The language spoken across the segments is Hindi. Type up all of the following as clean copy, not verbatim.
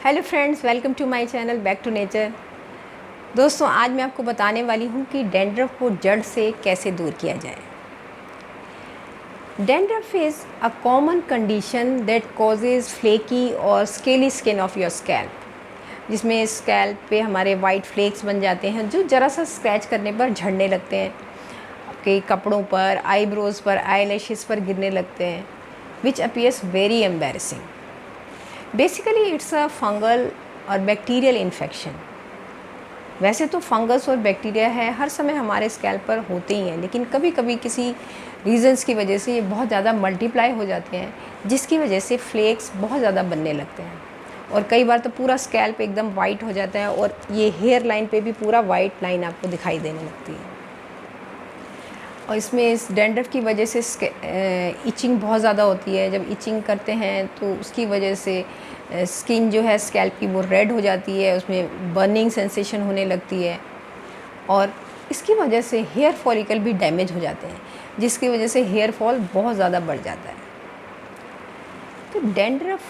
Hello friends, welcome to my channel back to nature. दोस्तों, आज मैं आपको बताने वाली हूँ कि डैंड्रफ को जड़ से कैसे दूर किया जाए। Dandruff is a common condition that causes flaky और scaly skin of your scalp, जिसमें स्कैल्प पे हमारे वाइट फ्लेक्स बन जाते हैं जो ज़रा सा स्क्रैच करने पर झड़ने लगते हैं, आपके कपड़ों पर, आईब्रोज़ पर, आईलैशेस पर गिरने लगते हैं, which appears very embarrassing. Basically it's a fungal और बैक्टीरियल इन्फेक्शन। वैसे तो फंगस और बैक्टीरिया है हर समय हमारे स्कैल्प पर होते ही हैं, लेकिन कभी कभी किसी रीजंस की वजह से ये बहुत ज़्यादा मल्टीप्लाई हो जाते हैं, जिसकी वजह से फ्लेक्स बहुत ज़्यादा बनने लगते हैं और कई बार तो पूरा स्कैल्प एकदम वाइट हो जाता है और ये हेयर लाइन पे भी पूरा वाइट लाइन आपको दिखाई देने लगती है। और इसमें इस डैंड्रफ की वजह से इचिंग बहुत ज़्यादा होती है। जब इचिंग करते हैं तो उसकी वजह से स्किन जो है स्कैल्प की वो रेड हो जाती है, उसमें बर्निंग सेंसेशन होने लगती है और इसकी वजह से हेयर फॉलिकल भी डैमेज हो जाते हैं, जिसकी वजह से हेयर फॉल बहुत ज़्यादा बढ़ जाता है। तो डैंड्रफ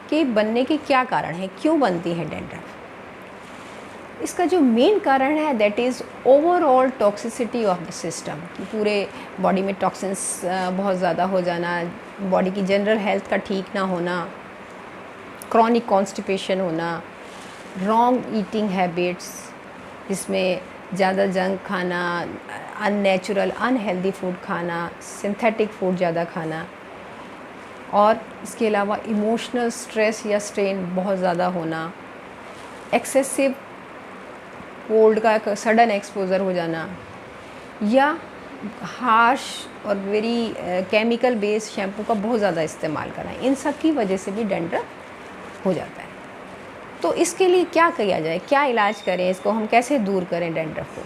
के बनने के क्या कारण हैं, क्यों बनती है डैंड्रफ? इसका जो मेन कारण है that is overall toxicity of the system, कि पूरे बॉडी में टॉक्सिन्स बहुत ज़्यादा हो जाना, बॉडी की जनरल हेल्थ का ठीक ना होना, क्रॉनिक कॉन्स्टिपेशन होना, रॉन्ग ईटिंग हैबिट्स जिसमें ज़्यादा जंक खाना, अननेचुरल अनहेल्दी फूड खाना, सिंथेटिक फूड ज़्यादा खाना, और इसके अलावा इमोशनल स्ट्रेस या स्ट्रेन बहुत ज़्यादा होना, एक्सेसिव कोल्ड का सडन एक्सपोज़र हो जाना, या हार्श और वेरी केमिकल बेस्ड शैम्पू का बहुत ज़्यादा इस्तेमाल करना, इन सब की वजह से भी डैंड्रफ हो जाता है। तो इसके लिए क्या किया जाए, क्या इलाज करें, इसको हम कैसे दूर करें डैंड्रफ को?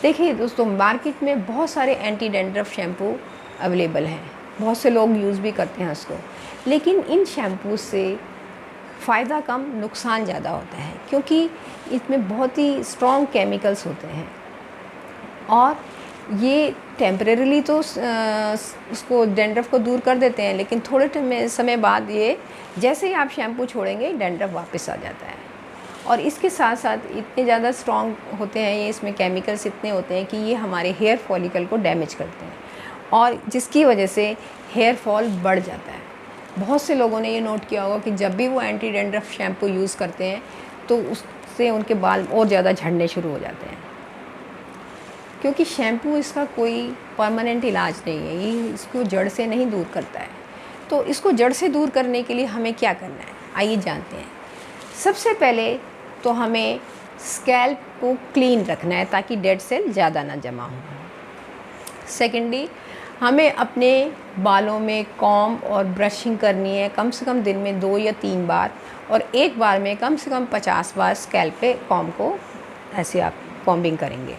देखिए दोस्तों, मार्केट में बहुत सारे एंटी डैंड्रफ शैम्पू अवेलेबल हैं, बहुत से लोग यूज़ भी करते हैं उसको, लेकिन इन शैम्पू से फ़ायदा कम नुकसान ज़्यादा होता है, क्योंकि इसमें बहुत ही स्ट्रॉन्ग केमिकल्स होते हैं और ये टेम्परेरीली तो उसको डैंड्रफ को दूर कर देते हैं, लेकिन थोड़े समय बाद ये जैसे ही आप शैम्पू छोड़ेंगे डैंड्रफ वापस आ जाता है। और इसके साथ साथ इतने ज़्यादा स्ट्रॉन्ग होते हैं ये, इसमें केमिकल्स इतने होते हैं कि ये हमारे हेयर फॉलिकल को डैमेज करते हैं और जिसकी वजह से हेयर फॉल बढ़ जाता है। बहुत से लोगों ने ये नोट किया होगा कि जब भी वो एंटी डैंड्रफ शैम्पू यूज़ करते हैं तो उससे उनके बाल और ज़्यादा झड़ने शुरू हो जाते हैं, क्योंकि शैम्पू इसका कोई परमानेंट इलाज नहीं है, ये इसको जड़ से नहीं दूर करता है। तो इसको जड़ से दूर करने के लिए हमें क्या करना है, आइए जानते हैं। सबसे पहले तो हमें स्कैल्प को क्लीन रखना है ताकि डेड सेल ज़्यादा ना जमा हो। सेकेंडली, हमें अपने बालों में कॉम्ब और ब्रशिंग करनी है कम से कम दिन में 2 या 3 बार, और एक बार में कम से कम 50 बार स्कैल्प पे कॉम्ब को ऐसे आप कॉम्बिंग करेंगे।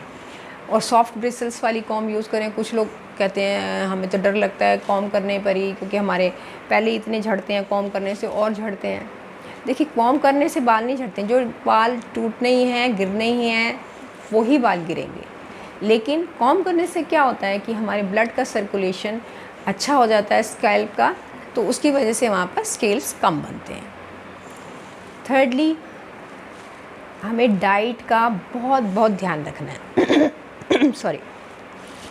और सॉफ्ट ब्रिसल्स वाली कॉम्ब यूज़ करें। कुछ लोग कहते हैं हमें तो डर लगता है कॉम्ब करने पर ही, क्योंकि हमारे पहले इतने झड़ते हैं, कॉम्ब करने से और झड़ते हैं। देखिए, कॉम्ब करने से बाल नहीं झड़ते, जो बाल टूटने ही हैं, गिरने ही हैं, वही बाल गिरेंगे। लेकिन कॉम्ब करने से क्या होता है कि हमारे ब्लड का सर्कुलेशन अच्छा हो जाता है स्कैल्प का, तो उसकी वजह से वहाँ पर स्केल्स कम बनते हैं। थर्डली, हमें डाइट का बहुत बहुत ध्यान रखना है। सॉरी,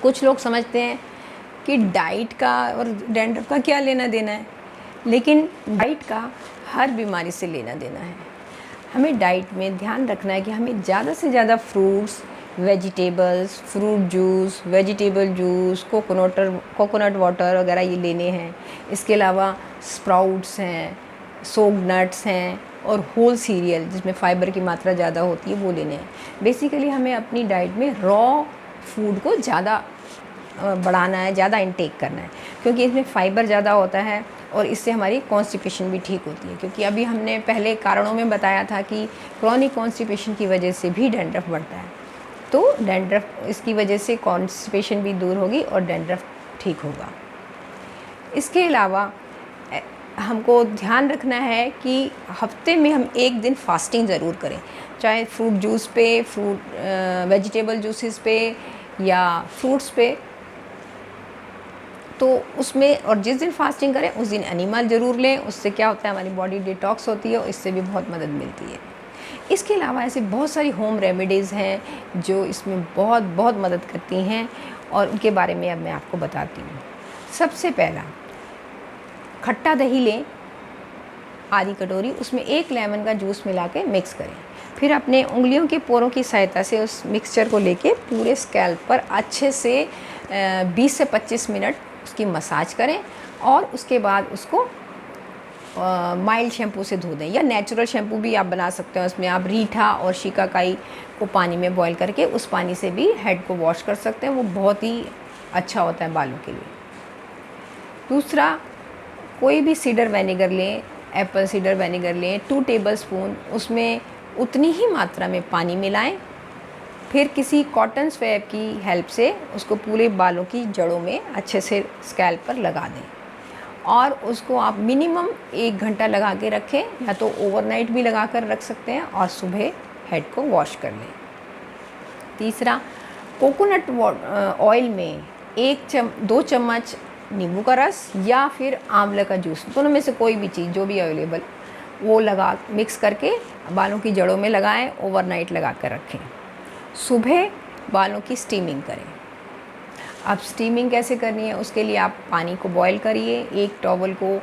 कुछ लोग समझते हैं कि डाइट का और डैंड्रफ का क्या लेना देना है, लेकिन डाइट का हर बीमारी से लेना देना है। हमें डाइट में ध्यान रखना है कि हमें ज़्यादा से ज़्यादा fruits, vegetables, fruit juice, vegetable juice, coconut water वगैरह ये लेने हैं। इसके अलावा स्प्राउट्स हैं, सोक्ड नट्स हैं और होल सीरियल जिसमें फ़ाइबर की मात्रा ज़्यादा होती है वो लेने हैं। बेसिकली हमें अपनी डाइट में रॉ फूड को ज़्यादा बढ़ाना है, ज़्यादा इंटेक करना है, क्योंकि इसमें फ़ाइबर ज़्यादा होता है और इससे हमारी कॉन्स्टिपेशन भी ठीक होती है। क्योंकि अभी हमने पहले कारणों में बताया था कि क्रॉनिक कॉन्स्टिपेशन की वजह से भी डैंड्रफ बढ़ता है, तो डैंड्रफ इसकी वजह से कॉन्स्टिपेशन भी दूर होगी और डैंड्रफ ठीक होगा। इसके अलावा हमको ध्यान रखना है कि हफ्ते में हम एक दिन फास्टिंग ज़रूर करें, चाहे फ्रूट जूस पे, वेजिटेबल जूसेस पे या फ्रूट्स पे, तो उसमें, और जिस दिन फास्टिंग करें उस दिन एनिमल ज़रूर लें। उससे क्या होता है, हमारी बॉडी डिटॉक्स होती है और इससे भी बहुत मदद मिलती है। इसके अलावा ऐसे बहुत सारी होम रेमेडीज़ हैं जो इसमें बहुत बहुत मदद करती हैं, और उनके बारे में अब मैं आपको बताती हूँ। सबसे पहला, खट्टा दही लें आधी कटोरी, उसमें 1 लेमन का जूस मिला के मिक्स करें। फिर अपने उंगलियों के पोरों की सहायता से उस मिक्सचर को लेके पूरे स्कैल्प पर अच्छे से 20 से 25 मिनट उसकी मसाज करें, और उसके बाद उसको माइल्ड शैम्पू से धो दें, या नेचुरल शैम्पू भी आप बना सकते हैं। उसमें आप रीठा और शिकाकाई को पानी में बॉईल करके उस पानी से भी हेड को वॉश कर सकते हैं, वो बहुत ही अच्छा होता है बालों के लिए। दूसरा, कोई भी सीडर विनेगर लें, एप्पल सीडर विनेगर लें 2 टेबलस्पून, उसमें उतनी ही मात्रा में पानी मिलाएं। फिर किसी कॉटन स्वैब की हेल्प से उसको पूरे बालों की जड़ों में अच्छे से स्कैल्प पर लगा दें, और उसको आप मिनिमम 1 घंटा लगा के रखें, या तो ओवरनाइट भी लगा कर रख सकते हैं, और सुबह हेड को वॉश कर लें। तीसरा, कोकोनट ऑयल में 2 चम्मच नींबू का रस या फिर आंवले का जूस, दोनों में से कोई भी चीज़ जो भी अवेलेबल, वो मिक्स करके बालों की जड़ों में लगाएं, ओवरनाइट लगा कर रखें। सुबह बालों की स्टीमिंग करें। अब स्टीमिंग कैसे करनी है, उसके लिए आप पानी को बॉईल करिए, एक टॉवल को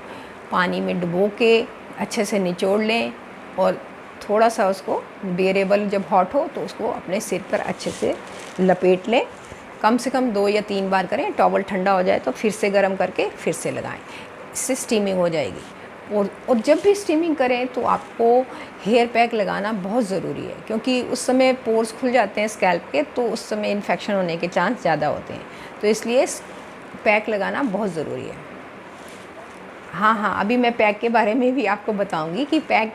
पानी में डुबो के अच्छे से निचोड़ लें, और थोड़ा सा उसको बेरेबल जब हॉट हो तो उसको अपने सिर पर अच्छे से लपेट लें। कम से कम 2 या 3 बार करें। टॉवल ठंडा हो जाए तो फिर से गर्म करके फिर से लगाएं, इससे स्टीमिंग हो जाएगी। और जब भी स्टीमिंग करें तो आपको हेयर पैक लगाना बहुत ज़रूरी है, क्योंकि उस समय पोर्स खुल जाते हैं स्कैल्प के, तो उस समय इन्फेक्शन होने के चांस ज़्यादा होते हैं, तो इसलिए पैक लगाना बहुत ज़रूरी है। हाँ, अभी मैं पैक के बारे में भी आपको बताऊंगी कि पैक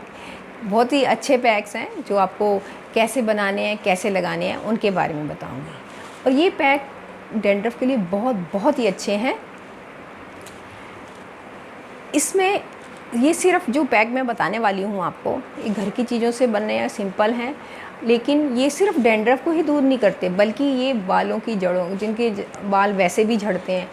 बहुत ही अच्छे पैक्स हैं जो आपको कैसे बनाने हैं, कैसे लगाने हैं, उनके बारे में बताऊंगी। और ये पैक डैंड्रफ के लिए बहुत बहुत ही अच्छे हैं। इसमें ये सिर्फ जो पैक मैं बताने वाली हूँ आपको, ये घर की चीज़ों से बनने हैं, सिंपल हैं, लेकिन ये सिर्फ डैंड्रफ को ही दूर नहीं करते, बल्कि ये बालों की जड़ों, जिनके बाल वैसे भी झड़ते हैं,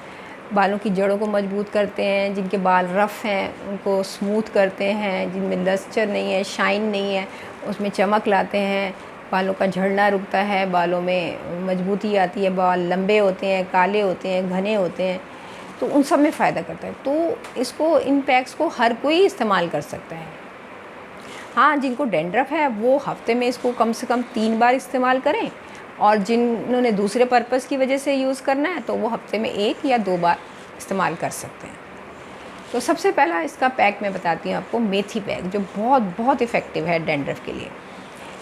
बालों की जड़ों को मजबूत करते हैं। जिनके बाल रफ़ हैं उनको स्मूथ करते हैं, जिनमें लस्टर नहीं है, शाइन नहीं है, उसमें चमक लाते हैं। बालों का झड़ना रुकता है, बालों में मजबूती आती है, बाल लंबे होते हैं, काले होते हैं, घने होते हैं, तो उन सब में फ़ायदा करता है। तो इसको, इन पैक्स को हर कोई इस्तेमाल कर सकता है। हाँ, जिनको डैंड्रफ है वो हफ्ते में इसको कम से कम 3 बार इस्तेमाल करें, और जिन्होंने दूसरे पर्पज़ की वजह से यूज़ करना है तो वो हफ्ते में 1 या 2 बार इस्तेमाल कर सकते हैं। तो सबसे पहला इसका पैक मैं बताती हूँ आपको, मेथी पैक, जो बहुत बहुत इफ़ेक्टिव है डैंड्रफ के लिए।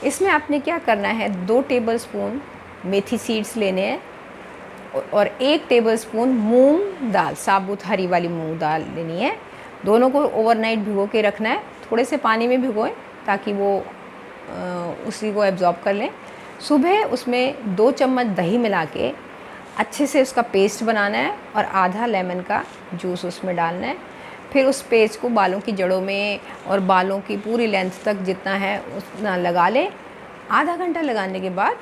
इसमें आपने क्या करना है, 2 टेबलस्पून मेथी सीड्स लेने हैं, और 1 टेबलस्पून मूंग दाल, साबुत हरी वाली मूंग दाल लेनी है। दोनों को ओवरनाइट भिगो के रखना है, थोड़े से पानी में भिगोएं ताकि वो उसी को एब्जॉर्ब कर लें। सुबह उसमें 2 चम्मच दही मिला के अच्छे से उसका पेस्ट बनाना है, और आधा लेमन का जूस उसमें डालना है। फिर उस पेस्ट को बालों की जड़ों में और बालों की पूरी लेंथ तक जितना है उतना लगा लें। आधा घंटा लगाने के बाद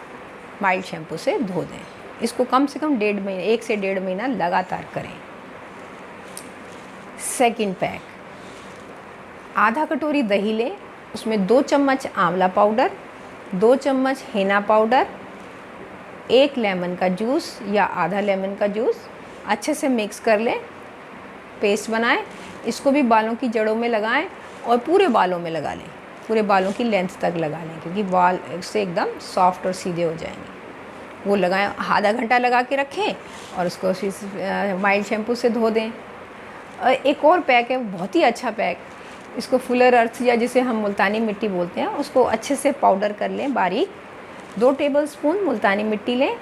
माइल्ड शैम्पू से धो दें। इसको कम से कम 1 से 1.5 महीना लगातार करें। सेकंड पैक, आधा कटोरी दही लें, उसमें 2 चम्मच आंवला पाउडर, 2 चम्मच हेना पाउडर, 1 लेमन का जूस या आधा लेमन का जूस अच्छे से मिक्स कर लें, पेस्ट बनाएं। इसको भी बालों की जड़ों में लगाएं और पूरे बालों में लगा लें, पूरे बालों की लेंथ तक लगा लें, क्योंकि बाल इससे एकदम सॉफ्ट और सीधे हो जाएंगे। वो लगाएं, आधा घंटा लगा के रखें, और उसको माइल्ड शैम्पू से धो दें। एक और पैक है, बहुत ही अच्छा पैक, इसको फुलर अर्थ या जिसे हम मुल्तानी मिट्टी बोलते हैं, उसको अच्छे से पाउडर कर लें बारीक। 2 टेबलस्पून मुल्तानी मिट्टी लें,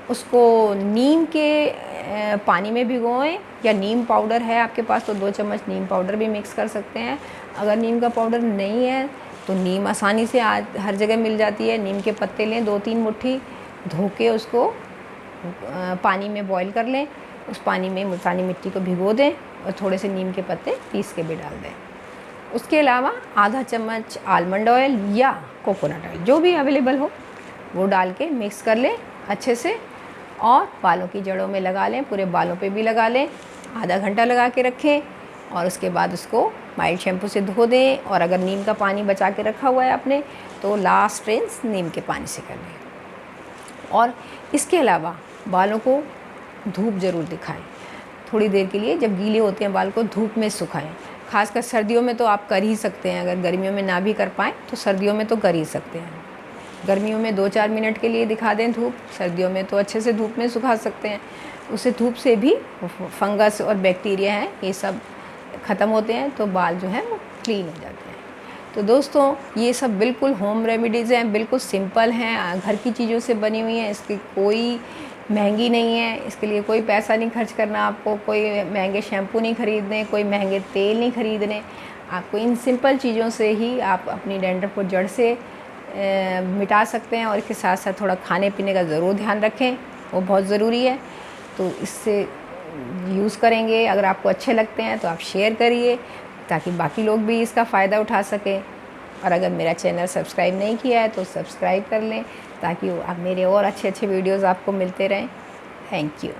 उसको नीम के पानी में भिगोएं, या नीम पाउडर है आपके पास तो 2 चम्मच नीम पाउडर भी मिक्स कर सकते हैं। अगर नीम का पाउडर नहीं है तो नीम आसानी से हर जगह मिल जाती है। नीम के पत्ते लें 2-3 मुट्ठी, धो के उसको पानी में बॉईल कर लें, उस पानी में मुल्तानी मिट्टी को भिगो दें, और थोड़े से नीम के पत्ते पीस के भी डाल दें। उसके अलावा आधा चम्मच आलमंड ऑयल या कोकोनट ऑयल, जो भी अवेलेबल हो, वो डाल के मिक्स कर लें अच्छे से, और बालों की जड़ों में लगा लें, पूरे बालों पे भी लगा लें। आधा घंटा लगा के रखें और उसके बाद उसको माइल्ड शैम्पू से धो दें। और अगर नीम का पानी बचा के रखा हुआ है आपने तो लास्ट रिंस नीम के पानी से कर लें। और इसके अलावा बालों को धूप ज़रूर दिखाएं, थोड़ी देर के लिए जब गीले होते हैं बाल को धूप में सुखाएं। खासकर सर्दियों में तो आप कर ही सकते हैं, अगर गर्मियों में ना भी कर पाएँ तो सर्दियों में तो कर ही सकते हैं। गर्मियों में 2-4 मिनट के लिए दिखा दें धूप, सर्दियों में तो अच्छे से धूप में सुखा सकते हैं। उससे धूप से भी फंगस और बैक्टीरिया हैं ये सब ख़त्म होते हैं, तो बाल जो हैं वो क्लीन हो जाते हैं। तो दोस्तों ये सब बिल्कुल होम रेमेडीज़ हैं, बिल्कुल सिंपल हैं, घर की चीज़ों से बनी हुई हैं, इसकी कोई महंगी नहीं है, इसके लिए कोई पैसा नहीं खर्च करना आपको, कोई महंगे शैम्पू नहीं ख़रीदने, कोई महंगे तेल नहीं ख़रीदने। आपको इन सिंपल चीज़ों से ही आप अपनी डैंड्रफ को जड़ से मिटा सकते हैं। और इसके साथ साथ थोड़ा खाने पीने का ज़रूर ध्यान रखें, वो बहुत ज़रूरी है। तो इससे यूज़ करेंगे, अगर आपको अच्छे लगते हैं तो आप शेयर करिए ताकि बाकी लोग भी इसका फ़ायदा उठा सकें। और अगर मेरा चैनल सब्सक्राइब नहीं किया है तो सब्सक्राइब कर लें ताकि आप मेरे और अच्छे अच्छे वीडियोज़ आपको मिलते रहें। Thank you.